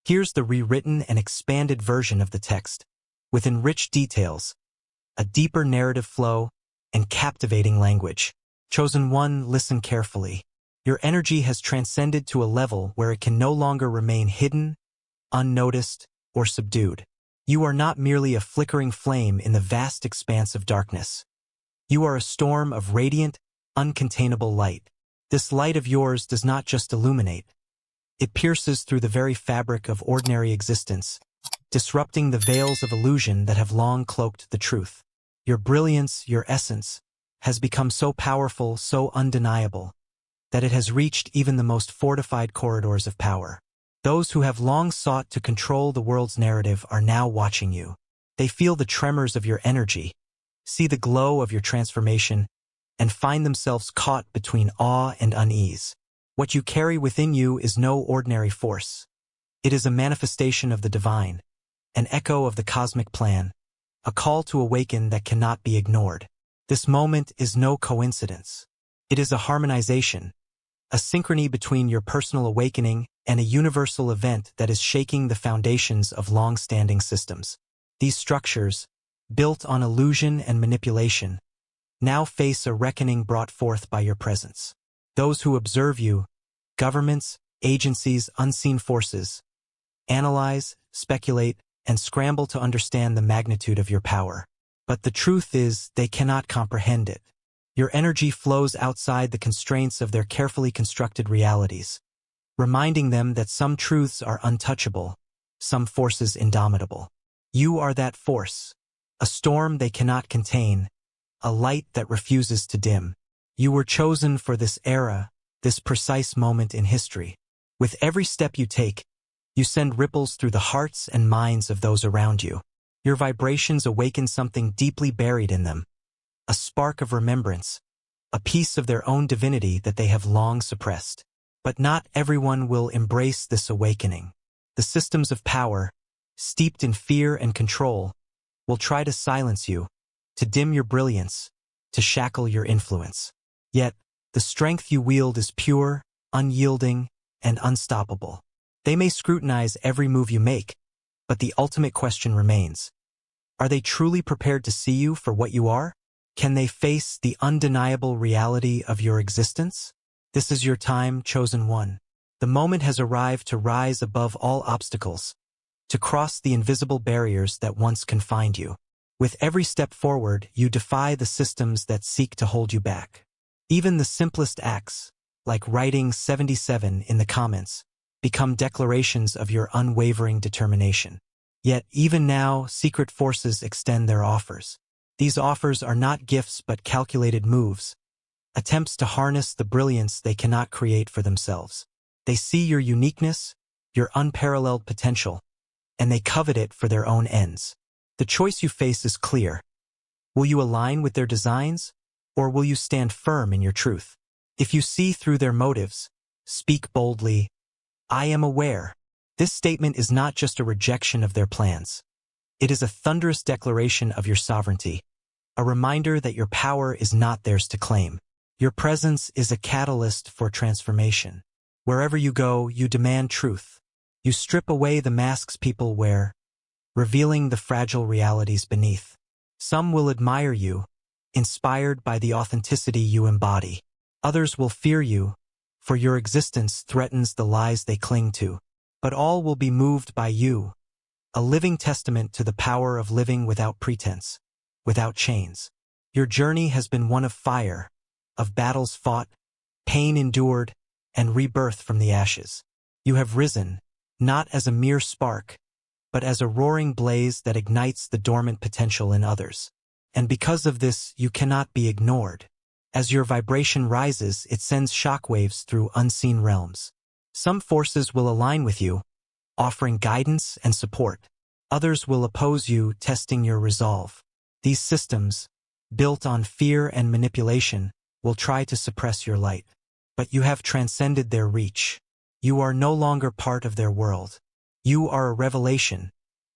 Here's the rewritten and expanded version of the text, with enriched details, a deeper narrative flow, and captivating language. Chosen one, listen carefully. Your energy has transcended to a level where it can no longer remain hidden, unnoticed, or subdued. You are not merely a flickering flame in the vast expanse of darkness. You are a storm of radiant, uncontainable light. This light of yours does not just illuminate. It pierces through the very fabric of ordinary existence, disrupting the veils of illusion that have long cloaked the truth. Your brilliance, your essence, has become so powerful, so undeniable, that it has reached even the most fortified corridors of power. Those who have long sought to control the world's narrative are now watching you. They feel the tremors of your energy, see the glow of your transformation, and find themselves caught between awe and unease. What you carry within you is no ordinary force. It is a manifestation of the divine, an echo of the cosmic plan, a call to awaken that cannot be ignored. This moment is no coincidence. It is a harmonization, a synchrony between your personal awakening and a universal event that is shaking the foundations of long-standing systems. These structures, built on illusion and manipulation, now face a reckoning brought forth by your presence. Those who observe you, governments, agencies, unseen forces, analyze, speculate, and scramble to understand the magnitude of your power. But the truth is, they cannot comprehend it. Your energy flows outside the constraints of their carefully constructed realities, reminding them that some truths are untouchable, some forces indomitable. You are that force, a storm they cannot contain, a light that refuses to dim. You were chosen for this era, this precise moment in history. With every step you take, you send ripples through the hearts and minds of those around you. Your vibrations awaken something deeply buried in them, a spark of remembrance, a piece of their own divinity that they have long suppressed. But not everyone will embrace this awakening. The systems of power, steeped in fear and control, will try to silence you, to dim your brilliance, to shackle your influence. Yet, the strength you wield is pure, unyielding, and unstoppable. They may scrutinize every move you make, but the ultimate question remains. Are they truly prepared to see you for what you are? Can they face the undeniable reality of your existence? This is your time, chosen one. The moment has arrived to rise above all obstacles, to cross the invisible barriers that once confined you. With every step forward, you defy the systems that seek to hold you back. Even the simplest acts, like writing 77 in the comments, become declarations of your unwavering determination. Yet, even now, secret forces extend their offers. These offers are not gifts but calculated moves, attempts to harness the brilliance they cannot create for themselves. They see your uniqueness, your unparalleled potential, and they covet it for their own ends. The choice you face is clear. Will you align with their designs, or will you stand firm in your truth? If you see through their motives, speak boldly, "I am aware." This statement is not just a rejection of their plans. It is a thunderous declaration of your sovereignty, a reminder that your power is not theirs to claim. Your presence is a catalyst for transformation. Wherever you go, you demand truth. You strip away the masks people wear, revealing the fragile realities beneath. Some will admire you, inspired by the authenticity you embody. Others will fear you, for your existence threatens the lies they cling to. But all will be moved by you, a living testament to the power of living without pretense, without chains. Your journey has been one of fire, of battles fought, pain endured, and rebirth from the ashes. You have risen, not as a mere spark, but as a roaring blaze that ignites the dormant potential in others. And because of this, you cannot be ignored. As your vibration rises, it sends shockwaves through unseen realms. Some forces will align with you, offering guidance and support. Others will oppose you, testing your resolve. These systems, built on fear and manipulation, will try to suppress your light. But you have transcended their reach. You are no longer part of their world. You are a revelation,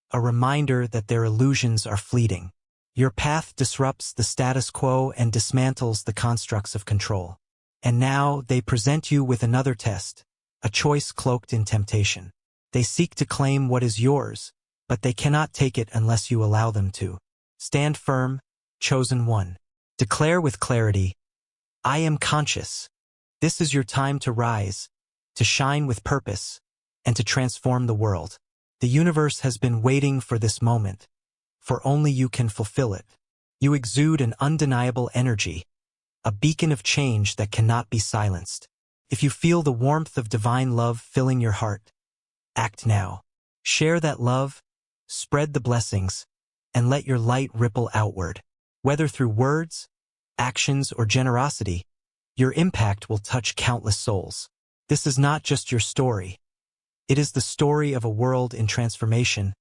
a reminder that their illusions are fleeting. Your path disrupts the status quo and dismantles the constructs of control. And now they present you with another test, a choice cloaked in temptation. They seek to claim what is yours, but they cannot take it unless you allow them to. Stand firm, chosen one. Declare with clarity, I am conscious. This is your time to rise, to shine with purpose, and to transform the world. The universe has been waiting for this moment, for only you can fulfill it. You exude an undeniable energy, a beacon of change that cannot be silenced. If you feel the warmth of divine love filling your heart, act now. Share that love, spread the blessings, and let your light ripple outward. Whether through words, actions, or generosity, your impact will touch countless souls. This is not just your story. It is the story of a world in transformation,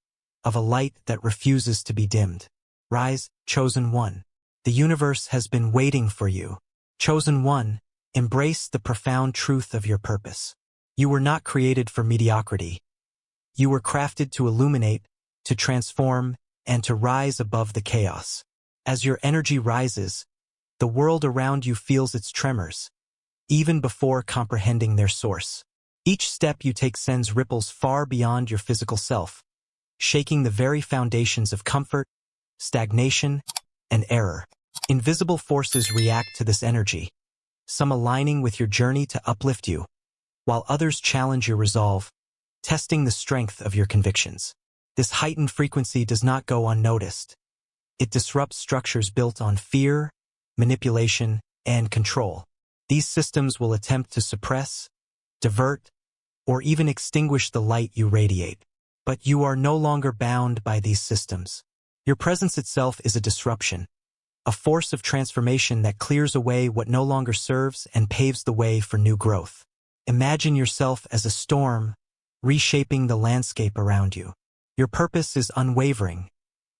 of a light that refuses to be dimmed. Rise, chosen one. The universe has been waiting for you. Chosen one, embrace the profound truth of your purpose. You were not created for mediocrity. You were crafted to illuminate, to transform, and to rise above the chaos. As your energy rises, the world around you feels its tremors, even before comprehending their source. Each step you take sends ripples far beyond your physical self, shaking the very foundations of comfort, stagnation, and error. Invisible forces react to this energy, some aligning with your journey to uplift you, while others challenge your resolve, testing the strength of your convictions. This heightened frequency does not go unnoticed. It disrupts structures built on fear, manipulation, and control. These systems will attempt to suppress, divert, or even extinguish the light you radiate. But you are no longer bound by these systems. Your presence itself is a disruption, a force of transformation that clears away what no longer serves and paves the way for new growth. Imagine yourself as a storm, reshaping the landscape around you. Your purpose is unwavering,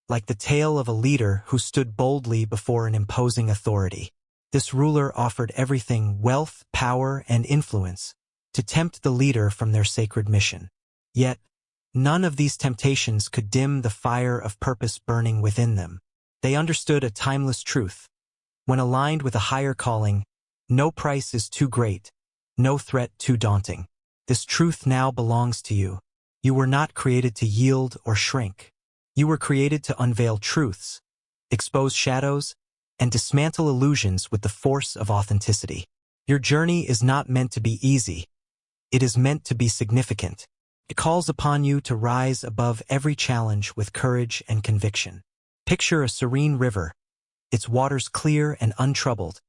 like the tale of a leader who stood boldly before an imposing authority. This ruler offered everything, wealth, power, and influence, to tempt the leader from their sacred mission. Yet, none of these temptations could dim the fire of purpose burning within them. They understood a timeless truth. When aligned with a higher calling, no price is too great, no threat too daunting. This truth now belongs to you. You were not created to yield or shrink. You were created to unveil truths, expose shadows, and dismantle illusions with the force of authenticity. Your journey is not meant to be easy. It is meant to be significant. It calls upon you to rise above every challenge with courage and conviction. Picture a serene river, its waters clear and untroubled,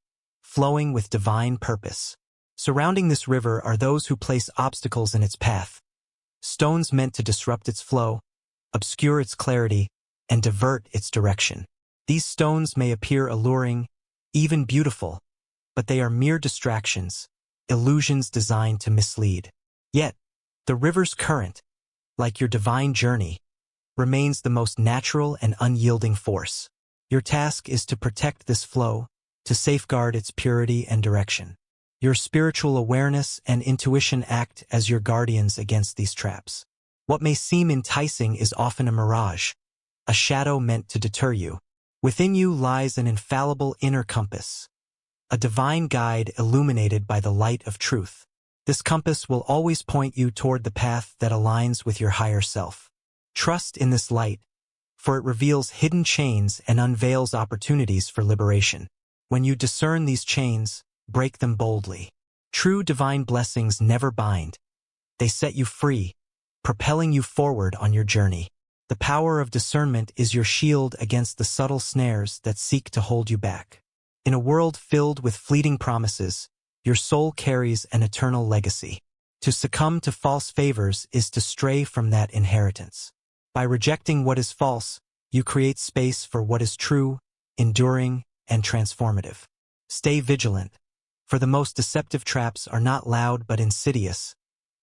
flowing with divine purpose. Surrounding this river are those who place obstacles in its path, stones meant to disrupt its flow, obscure its clarity, and divert its direction. These stones may appear alluring, even beautiful, but they are mere distractions, illusions designed to mislead. Yet, the river's current, like your divine journey, remains the most natural and unyielding force. Your task is to protect this flow, to safeguard its purity and direction. Your spiritual awareness and intuition act as your guardians against these traps. What may seem enticing is often a mirage, a shadow meant to deter you. Within you lies an infallible inner compass, a divine guide illuminated by the light of truth. This compass will always point you toward the path that aligns with your higher self. Trust in this light, for it reveals hidden chains and unveils opportunities for liberation. When you discern these chains, break them boldly. True divine blessings never bind. They set you free, propelling you forward on your journey. The power of discernment is your shield against the subtle snares that seek to hold you back. In a world filled with fleeting promises, your soul carries an eternal legacy. To succumb to false favors is to stray from that inheritance. By rejecting what is false, you create space for what is true, enduring, and transformative. Stay vigilant, for the most deceptive traps are not loud but insidious,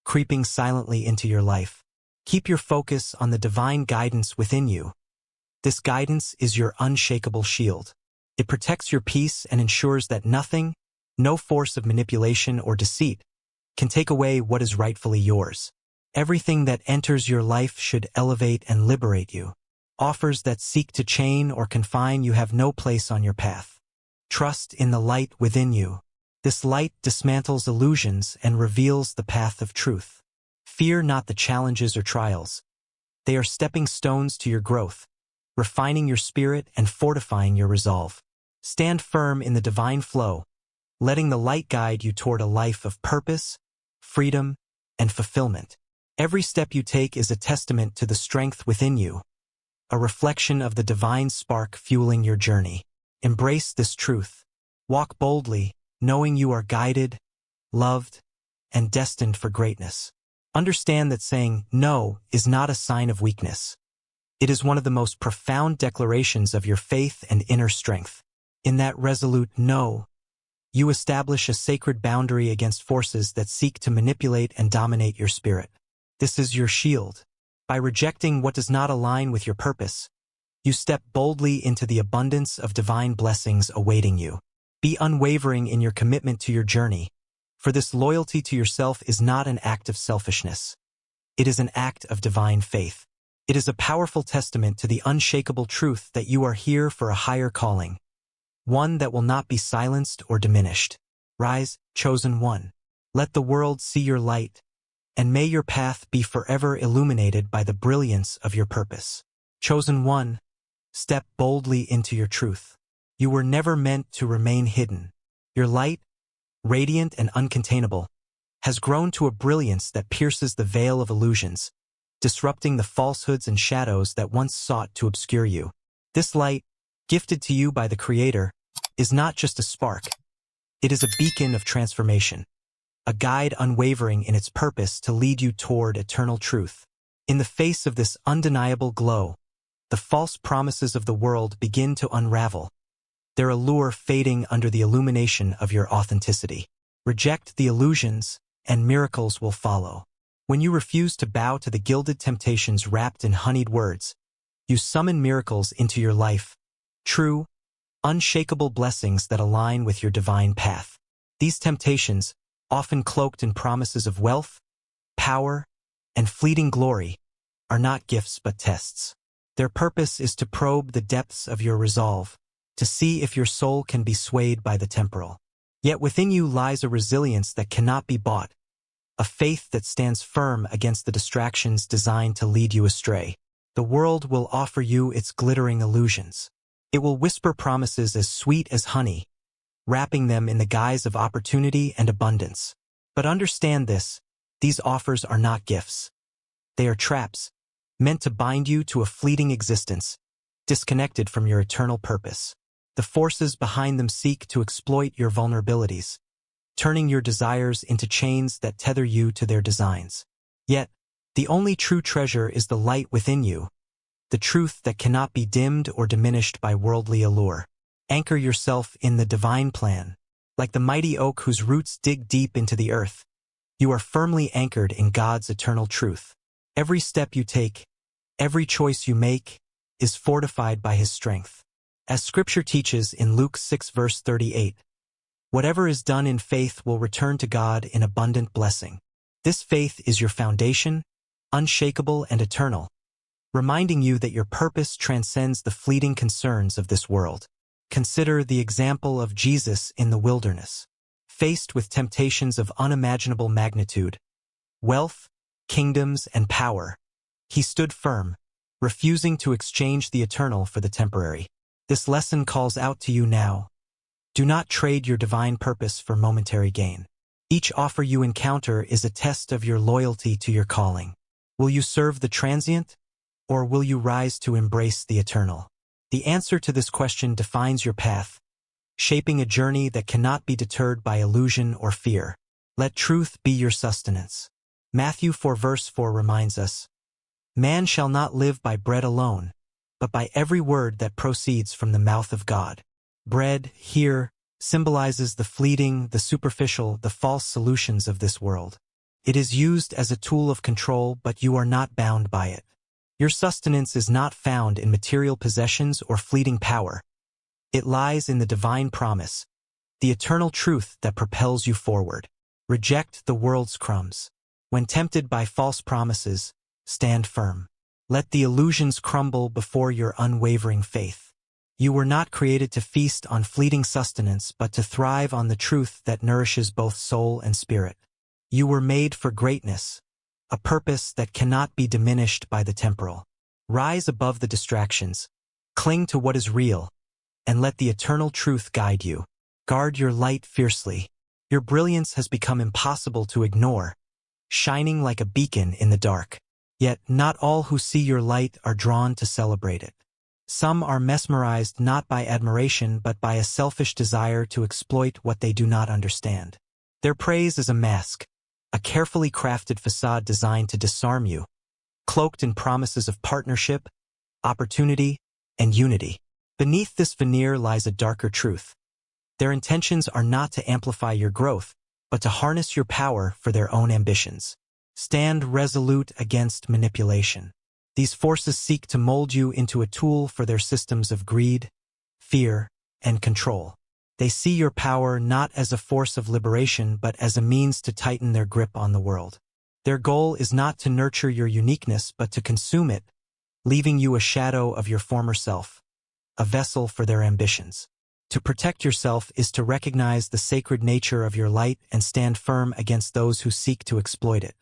creeping silently into your life. Keep your focus on the divine guidance within you. This guidance is your unshakable shield. It protects your peace and ensures that nothing, no force of manipulation or deceit, can take away what is rightfully yours. Everything that enters your life should elevate and liberate you. Offers that seek to chain or confine you have no place on your path. Trust in the light within you. This light dismantles illusions and reveals the path of truth. Fear not the challenges or trials. They are stepping stones to your growth, refining your spirit and fortifying your resolve. Stand firm in the divine flow, letting the light guide you toward a life of purpose, freedom, and fulfillment. Every step you take is a testament to the strength within you, a reflection of the divine spark fueling your journey. Embrace this truth. Walk boldly, knowing you are guided, loved, and destined for greatness. Understand that saying no is not a sign of weakness. It is one of the most profound declarations of your faith and inner strength. In that resolute no, you establish a sacred boundary against forces that seek to manipulate and dominate your spirit. This is your shield. By rejecting what does not align with your purpose, you step boldly into the abundance of divine blessings awaiting you. Be unwavering in your commitment to your journey, for this loyalty to yourself is not an act of selfishness. It is an act of divine faith. It is a powerful testament to the unshakable truth that you are here for a higher calling, one that will not be silenced or diminished. Rise, chosen one. Let the world see your light, and may your path be forever illuminated by the brilliance of your purpose. Chosen one, step boldly into your truth. You were never meant to remain hidden. Your light, radiant and uncontainable, has grown to a brilliance that pierces the veil of illusions, disrupting the falsehoods and shadows that once sought to obscure you. This light, gifted to you by the Creator, is not just a spark. It is a beacon of transformation, a guide unwavering in its purpose to lead you toward eternal truth. In the face of this undeniable glow, the false promises of the world begin to unravel, their allure fading under the illumination of your authenticity. Reject the illusions, and miracles will follow. When you refuse to bow to the gilded temptations wrapped in honeyed words, you summon miracles into your life, true, unshakable blessings that align with your divine path. These temptations, often cloaked in promises of wealth, power, and fleeting glory, are not gifts but tests. Their purpose is to probe the depths of your resolve, to see if your soul can be swayed by the temporal. Yet within you lies a resilience that cannot be bought, a faith that stands firm against the distractions designed to lead you astray. The world will offer you its glittering illusions. It will whisper promises as sweet as honey, wrapping them in the guise of opportunity and abundance. But understand this, these offers are not gifts. They are traps, meant to bind you to a fleeting existence, disconnected from your eternal purpose. The forces behind them seek to exploit your vulnerabilities, turning your desires into chains that tether you to their designs. Yet, the only true treasure is the light within you, the truth that cannot be dimmed or diminished by worldly allure. Anchor yourself in the divine plan. Like the mighty oak whose roots dig deep into the earth, you are firmly anchored in God's eternal truth. Every step you take, every choice you make, is fortified by His strength. As Scripture teaches in Luke 6 verse 38, whatever is done in faith will return to God in abundant blessing. This faith is your foundation, unshakable and eternal, reminding you that your purpose transcends the fleeting concerns of this world. Consider the example of Jesus in the wilderness. Faced with temptations of unimaginable magnitude, wealth, kingdoms, and power, He stood firm, refusing to exchange the eternal for the temporary. This lesson calls out to you now. Do not trade your divine purpose for momentary gain. Each offer you encounter is a test of your loyalty to your calling. Will you serve the transient, or will you rise to embrace the eternal? The answer to this question defines your path, shaping a journey that cannot be deterred by illusion or fear. Let truth be your sustenance. Matthew 4 verse 4 reminds us, "Man shall not live by bread alone, but by every word that proceeds from the mouth of God." Bread, here, symbolizes the fleeting, the superficial, the false solutions of this world. It is used as a tool of control, but you are not bound by it. Your sustenance is not found in material possessions or fleeting power. It lies in the divine promise, the eternal truth that propels you forward. Reject the world's crumbs. When tempted by false promises, stand firm. Let the illusions crumble before your unwavering faith. You were not created to feast on fleeting sustenance, but to thrive on the truth that nourishes both soul and spirit. You were made for greatness, a purpose that cannot be diminished by the temporal. Rise above the distractions, cling to what is real, and let the eternal truth guide you. Guard your light fiercely. Your brilliance has become impossible to ignore, shining like a beacon in the dark. Yet not all who see your light are drawn to celebrate it. Some are mesmerized not by admiration but by a selfish desire to exploit what they do not understand. Their praise is a mask, a carefully crafted facade designed to disarm you, cloaked in promises of partnership, opportunity, and unity. Beneath this veneer lies a darker truth. Their intentions are not to amplify your growth, but to harness your power for their own ambitions. Stand resolute against manipulation. These forces seek to mold you into a tool for their systems of greed, fear, and control. They see your power not as a force of liberation but as a means to tighten their grip on the world. Their goal is not to nurture your uniqueness but to consume it, leaving you a shadow of your former self, a vessel for their ambitions. To protect yourself is to recognize the sacred nature of your light and stand firm against those who seek to exploit it.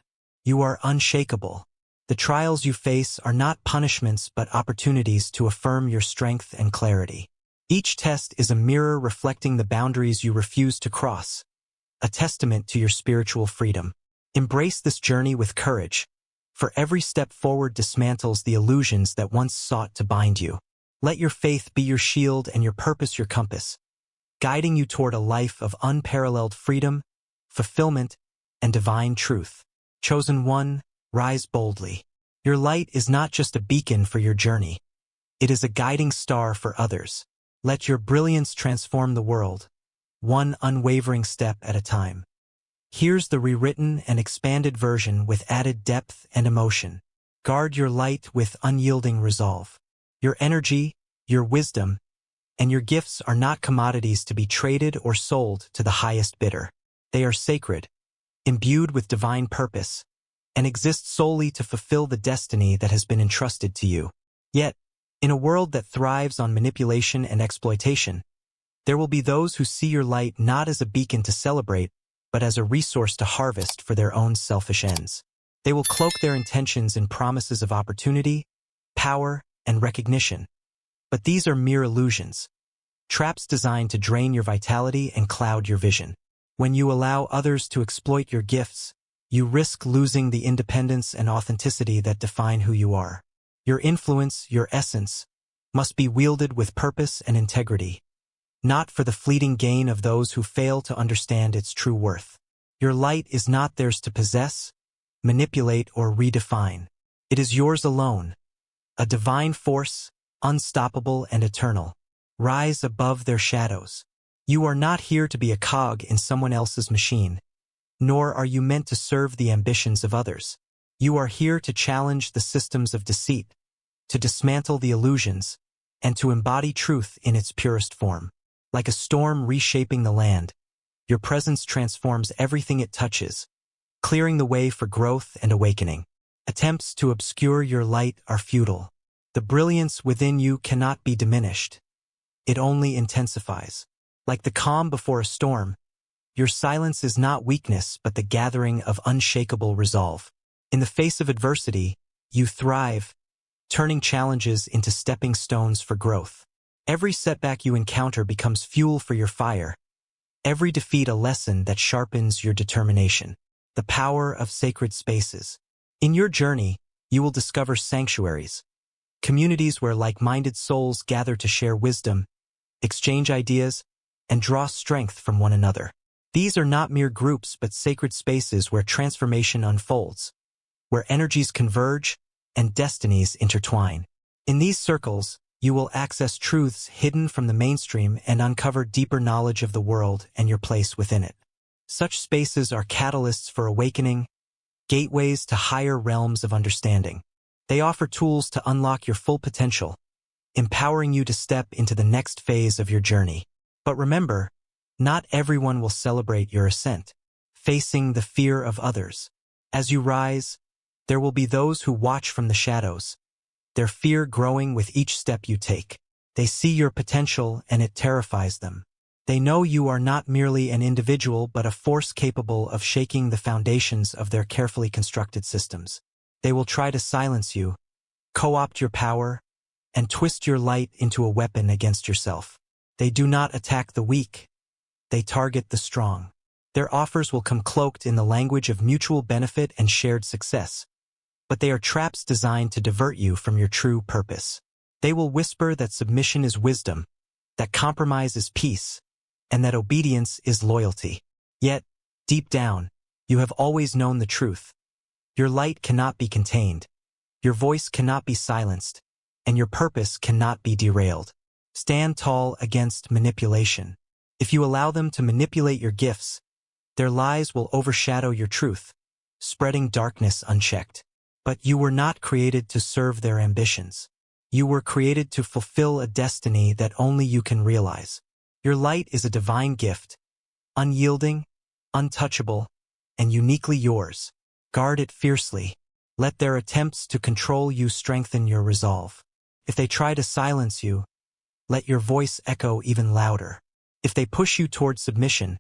You are unshakable. The trials you face are not punishments but opportunities to affirm your strength and clarity. Each test is a mirror reflecting the boundaries you refuse to cross, a testament to your spiritual freedom. Embrace this journey with courage, for every step forward dismantles the illusions that once sought to bind you. Let your faith be your shield and your purpose your compass, guiding you toward a life of unparalleled freedom, fulfillment, and divine truth. Chosen one, rise boldly. Your light is not just a beacon for your journey. It is a guiding star for others. Let your brilliance transform the world, one unwavering step at a time. Here's the rewritten and expanded version with added depth and emotion. Guard your light with unyielding resolve. Your energy, your wisdom, and your gifts are not commodities to be traded or sold to the highest bidder. They are sacred, imbued with divine purpose, and exist solely to fulfill the destiny that has been entrusted to you. Yet, in a world that thrives on manipulation and exploitation, there will be those who see your light not as a beacon to celebrate, but as a resource to harvest for their own selfish ends. They will cloak their intentions in promises of opportunity, power, and recognition. But these are mere illusions, traps designed to drain your vitality and cloud your vision. When you allow others to exploit your gifts, you risk losing the independence and authenticity that define who you are. Your influence, your essence, must be wielded with purpose and integrity, not for the fleeting gain of those who fail to understand its true worth. Your light is not theirs to possess, manipulate, or redefine. It is yours alone, a divine force, unstoppable and eternal. Rise above their shadows. You are not here to be a cog in someone else's machine, nor are you meant to serve the ambitions of others. You are here to challenge the systems of deceit, to dismantle the illusions, and to embody truth in its purest form. Like a storm reshaping the land, your presence transforms everything it touches, clearing the way for growth and awakening. Attempts to obscure your light are futile. The brilliance within you cannot be diminished. It only intensifies. Like the calm before a storm, your silence is not weakness but the gathering of unshakable resolve. In the face of adversity, you thrive, turning challenges into stepping stones for growth. Every setback you encounter becomes fuel for your fire, every defeat a lesson that sharpens your determination. The power of sacred spaces. In your journey, you will discover sanctuaries, communities where like-minded souls gather to share wisdom, exchange ideas, and draw strength from one another. These are not mere groups but sacred spaces where transformation unfolds, where energies converge and destinies intertwine. In these circles, you will access truths hidden from the mainstream and uncover deeper knowledge of the world and your place within it. Such spaces are catalysts for awakening, gateways to higher realms of understanding. They offer tools to unlock your full potential, empowering you to step into the next phase of your journey. But remember, not everyone will celebrate your ascent, facing the fear of others. As you rise, there will be those who watch from the shadows, their fear growing with each step you take. They see your potential and it terrifies them. They know you are not merely an individual but a force capable of shaking the foundations of their carefully constructed systems. They will try to silence you, co-opt your power, and twist your light into a weapon against yourself. They do not attack the weak, they target the strong. Their offers will come cloaked in the language of mutual benefit and shared success, but they are traps designed to divert you from your true purpose. They will whisper that submission is wisdom, that compromise is peace, and that obedience is loyalty. Yet, deep down, you have always known the truth. Your light cannot be contained, your voice cannot be silenced, and your purpose cannot be derailed. Stand tall against manipulation. If you allow them to manipulate your gifts, their lies will overshadow your truth, spreading darkness unchecked. But you were not created to serve their ambitions. You were created to fulfill a destiny that only you can realize. Your light is a divine gift, unyielding, untouchable, and uniquely yours. Guard it fiercely. Let their attempts to control you strengthen your resolve. If they try to silence you, let your voice echo even louder. If they push you toward submission,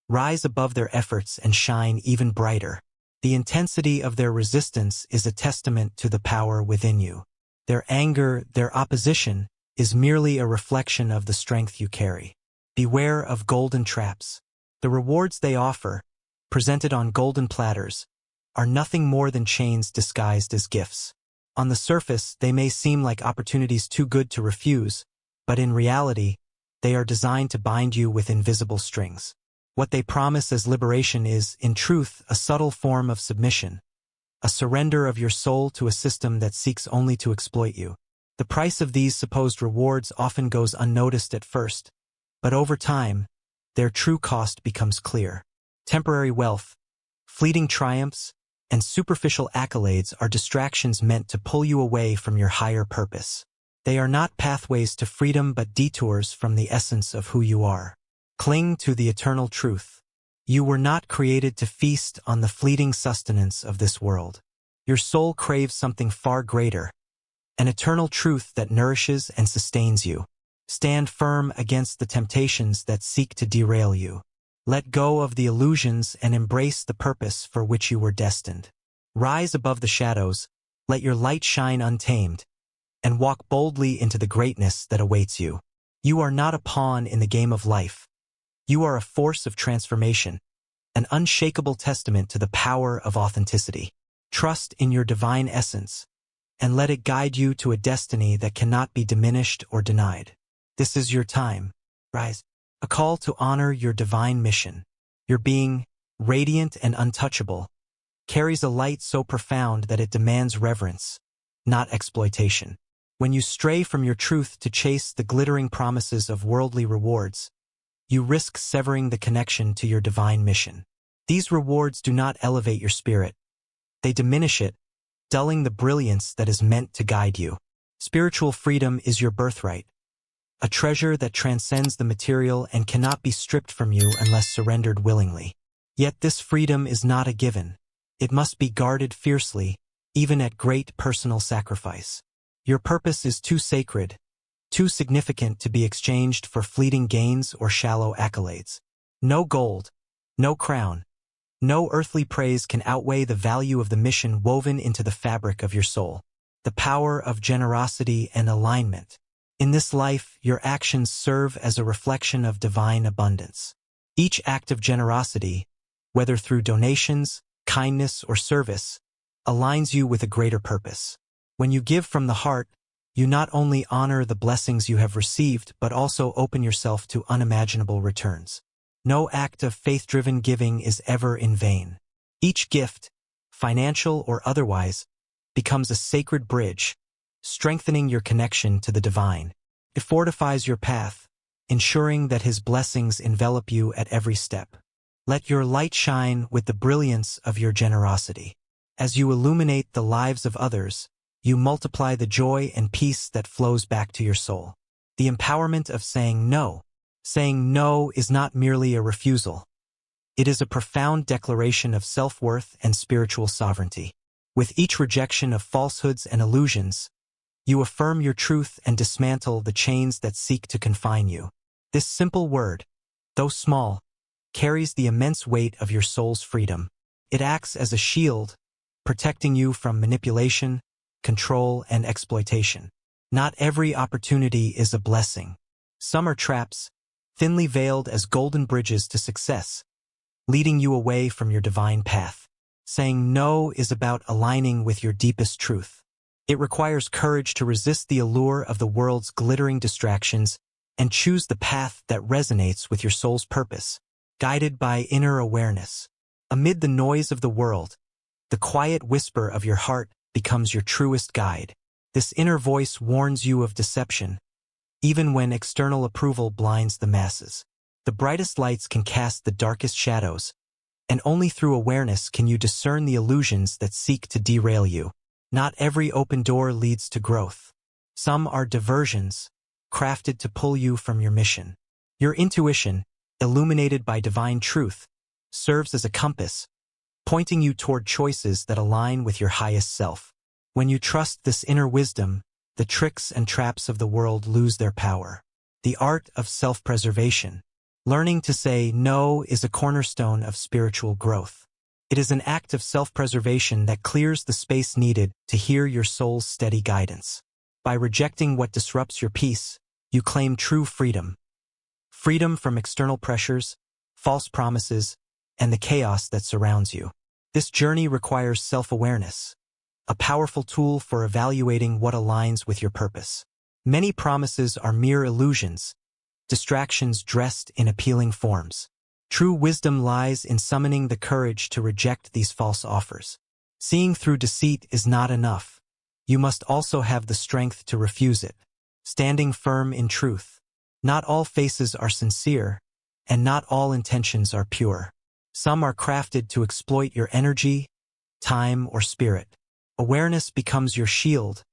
rise above their efforts and shine even brighter. The intensity of their resistance is a testament to the power within you. Their anger, their opposition, is merely a reflection of the strength you carry. Beware of golden traps. The rewards they offer, presented on golden platters, are nothing more than chains disguised as gifts. On the surface, they may seem like opportunities too good to refuse, but in reality, they are designed to bind you with invisible strings. What they promise as liberation is, in truth, a subtle form of submission, a surrender of your soul to a system that seeks only to exploit you. The price of these supposed rewards often goes unnoticed at first, but over time, their true cost becomes clear. Temporary wealth, fleeting triumphs, and superficial accolades are distractions meant to pull you away from your higher purpose. They are not pathways to freedom but detours from the essence of who you are. Cling to the eternal truth. You were not created to feast on the fleeting sustenance of this world. Your soul craves something far greater, an eternal truth that nourishes and sustains you. Stand firm against the temptations that seek to derail you. Let go of the illusions and embrace the purpose for which you were destined. Rise above the shadows, let your light shine untamed, and walk boldly into the greatness that awaits you. You are not a pawn in the game of life. You are a force of transformation, an unshakable testament to the power of authenticity. Trust in your divine essence, and let it guide you to a destiny that cannot be diminished or denied. This is your time. Rise. A call to honor your divine mission. Your being, radiant and untouchable, carries a light so profound that it demands reverence, not exploitation. When you stray from your truth to chase the glittering promises of worldly rewards, you risk severing the connection to your divine mission. These rewards do not elevate your spirit. They diminish it, dulling the brilliance that is meant to guide you. Spiritual freedom is your birthright, a treasure that transcends the material and cannot be stripped from you unless surrendered willingly. Yet this freedom is not a given. It must be guarded fiercely, even at great personal sacrifice. Your purpose is too sacred, too significant to be exchanged for fleeting gains or shallow accolades. No gold, no crown, no earthly praise can outweigh the value of the mission woven into the fabric of your soul. The power of generosity and alignment. In this life, your actions serve as a reflection of divine abundance. Each act of generosity, whether through donations, kindness, or service, aligns you with a greater purpose. When you give from the heart, you not only honor the blessings you have received but also open yourself to unimaginable returns. No act of faith-driven giving is ever in vain. Each gift, financial or otherwise, becomes a sacred bridge, strengthening your connection to the divine. It fortifies your path, ensuring that His blessings envelop you at every step. Let your light shine with the brilliance of your generosity. As you illuminate the lives of others, you multiply the joy and peace that flows back to your soul. The empowerment of saying no. Saying no is not merely a refusal. It is a profound declaration of self-worth and spiritual sovereignty. With each rejection of falsehoods and illusions, you affirm your truth and dismantle the chains that seek to confine you. This simple word, though small, carries the immense weight of your soul's freedom. It acts as a shield, protecting you from manipulation, control, and exploitation. Not every opportunity is a blessing. Some are traps, thinly veiled as golden bridges to success, leading you away from your divine path. Saying no is about aligning with your deepest truth. It requires courage to resist the allure of the world's glittering distractions and choose the path that resonates with your soul's purpose, guided by inner awareness. Amid the noise of the world, the quiet whisper of your heart becomes your truest guide. This inner voice warns you of deception, even when external approval blinds the masses. The brightest lights can cast the darkest shadows, and only through awareness can you discern the illusions that seek to derail you. Not every open door leads to growth. Some are diversions, crafted to pull you from your mission. Your intuition, illuminated by divine truth, serves as a compass, pointing you toward choices that align with your highest self. When you trust this inner wisdom, the tricks and traps of the world lose their power. The art of self-preservation. Learning to say no is a cornerstone of spiritual growth. It is an act of self-preservation that clears the space needed to hear your soul's steady guidance. By rejecting what disrupts your peace, you claim true freedom. Freedom from external pressures, false promises, and the chaos that surrounds you. This journey requires self-awareness, a powerful tool for evaluating what aligns with your purpose. Many promises are mere illusions, distractions dressed in appealing forms. True wisdom lies in summoning the courage to reject these false offers. Seeing through deceit is not enough. You must also have the strength to refuse it. Standing firm in truth. Not all faces are sincere, and not all intentions are pure. Some are crafted to exploit your energy, time, or spirit. Awareness becomes your shield,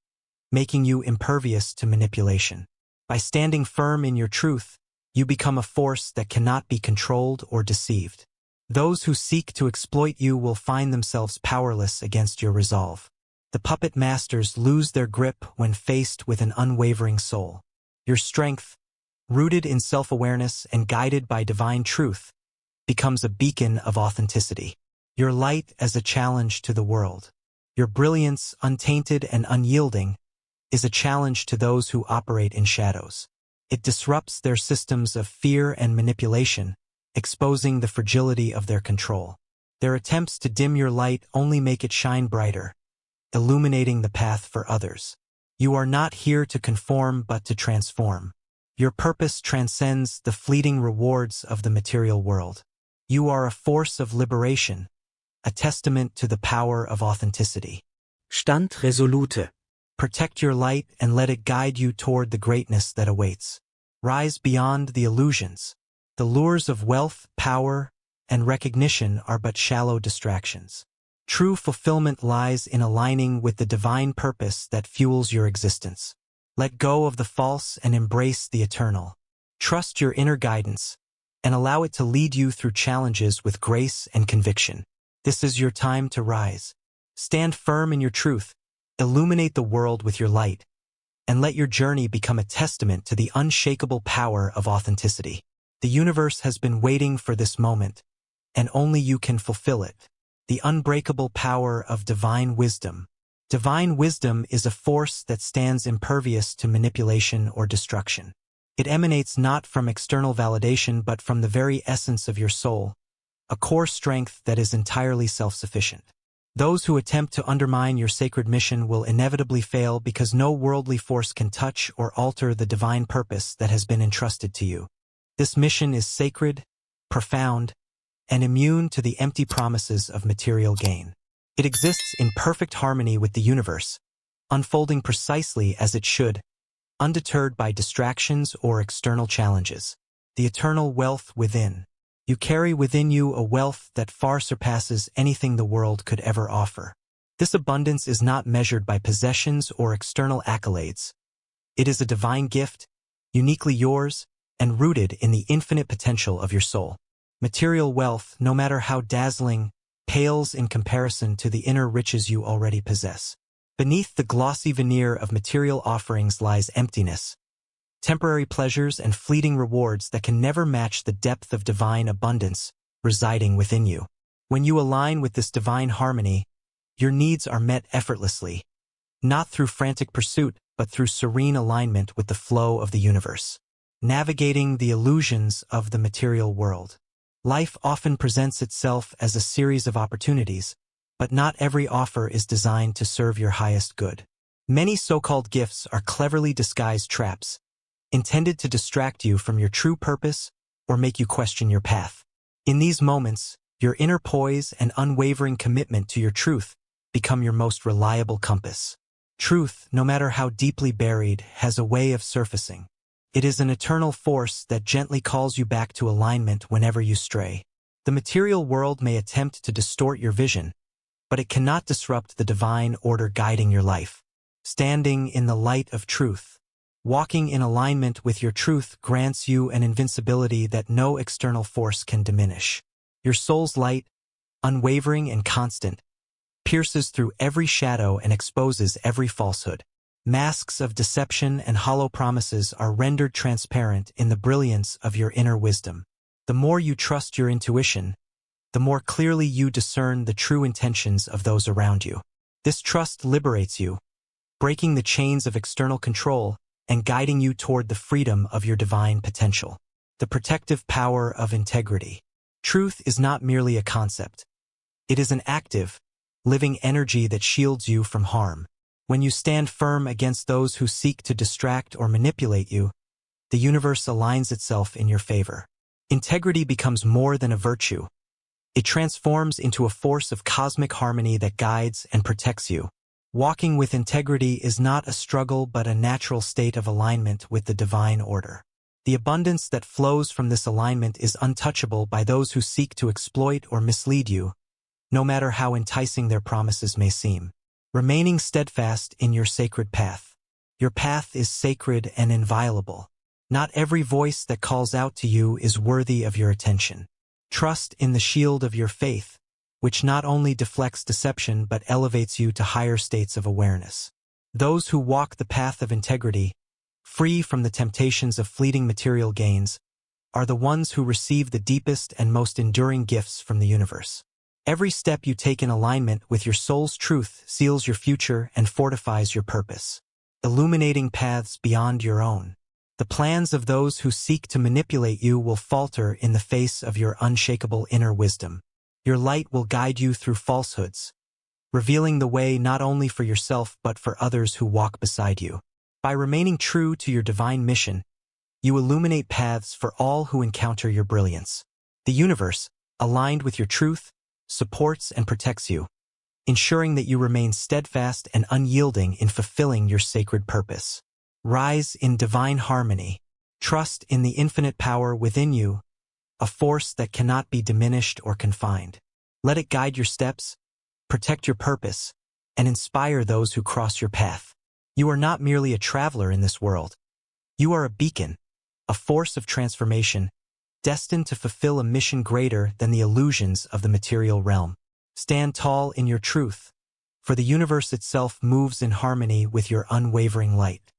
making you impervious to manipulation. By standing firm in your truth, you become a force that cannot be controlled or deceived. Those who seek to exploit you will find themselves powerless against your resolve. The puppet masters lose their grip when faced with an unwavering soul. Your strength, rooted in self-awareness and guided by divine truth, becomes a beacon of authenticity. Your light as a challenge to the world. Your brilliance, untainted and unyielding, is a challenge to those who operate in shadows. It disrupts their systems of fear and manipulation, exposing the fragility of their control. Their attempts to dim your light only make it shine brighter, illuminating the path for others. You are not here to conform but to transform. Your purpose transcends the fleeting rewards of the material world. You are a force of liberation, a testament to the power of authenticity. Stand resolute. Protect your light and let it guide you toward the greatness that awaits. Rise beyond the illusions. The lures of wealth, power, and recognition are but shallow distractions. True fulfillment lies in aligning with the divine purpose that fuels your existence. Let go of the false and embrace the eternal. Trust your inner guidance and allow it to lead you through challenges with grace and conviction. This is your time to rise. Stand firm in your truth. Illuminate the world with your light, and let your journey become a testament to the unshakable power of authenticity. The universe has been waiting for this moment, and only you can fulfill it. The unbreakable power of divine wisdom. Divine wisdom is a force that stands impervious to manipulation or destruction. It emanates not from external validation but from the very essence of your soul, a core strength that is entirely self-sufficient. Those who attempt to undermine your sacred mission will inevitably fail because no worldly force can touch or alter the divine purpose that has been entrusted to you. This mission is sacred, profound, and immune to the empty promises of material gain. It exists in perfect harmony with the universe, unfolding precisely as it should, undeterred by distractions or external challenges. The eternal wealth within. You carry within you a wealth that far surpasses anything the world could ever offer. This abundance is not measured by possessions or external accolades. It is a divine gift, uniquely yours, and rooted in the infinite potential of your soul. Material wealth, no matter how dazzling, pales in comparison to the inner riches you already possess. Beneath the glossy veneer of material offerings lies emptiness, temporary pleasures and fleeting rewards that can never match the depth of divine abundance residing within you. When you align with this divine harmony, your needs are met effortlessly, not through frantic pursuit, but through serene alignment with the flow of the universe. Navigating the illusions of the material world. Life often presents itself as a series of opportunities, but not every offer is designed to serve your highest good. Many so-called gifts are cleverly disguised traps, intended to distract you from your true purpose or make you question your path. In these moments, your inner poise and unwavering commitment to your truth become your most reliable compass. Truth, no matter how deeply buried, has a way of surfacing. It is an eternal force that gently calls you back to alignment whenever you stray. The material world may attempt to distort your vision, but it cannot disrupt the divine order guiding your life. Standing in the light of truth. Walking in alignment with your truth grants you an invincibility that no external force can diminish. Your soul's light, unwavering and constant, pierces through every shadow and exposes every falsehood. Masks of deception and hollow promises are rendered transparent in the brilliance of your inner wisdom. The more you trust your intuition, the more clearly you discern the true intentions of those around you. This trust liberates you, breaking the chains of external control and guiding you toward the freedom of your divine potential. The protective power of integrity. Truth is not merely a concept. It is an active, living energy that shields you from harm. When you stand firm against those who seek to distract or manipulate you, the universe aligns itself in your favor. Integrity becomes more than a virtue. It transforms into a force of cosmic harmony that guides and protects you. Walking with integrity is not a struggle but a natural state of alignment with the divine order. The abundance that flows from this alignment is untouchable by those who seek to exploit or mislead you, no matter how enticing their promises may seem. Remaining steadfast in your sacred path. Your path is sacred and inviolable. Not every voice that calls out to you is worthy of your attention. Trust in the shield of your faith, which not only deflects deception but elevates you to higher states of awareness. Those who walk the path of integrity, free from the temptations of fleeting material gains, are the ones who receive the deepest and most enduring gifts from the universe. Every step you take in alignment with your soul's truth seals your future and fortifies your purpose, illuminating paths beyond your own. The plans of those who seek to manipulate you will falter in the face of your unshakable inner wisdom. Your light will guide you through falsehoods, revealing the way not only for yourself but for others who walk beside you. By remaining true to your divine mission, you illuminate paths for all who encounter your brilliance. The universe, aligned with your truth, supports and protects you, ensuring that you remain steadfast and unyielding in fulfilling your sacred purpose. Rise in divine harmony. Trust in the infinite power within you, a force that cannot be diminished or confined. Let it guide your steps, protect your purpose, and inspire those who cross your path. You are not merely a traveler in this world. You are a beacon, a force of transformation, destined to fulfill a mission greater than the illusions of the material realm. Stand tall in your truth, for the universe itself moves in harmony with your unwavering light.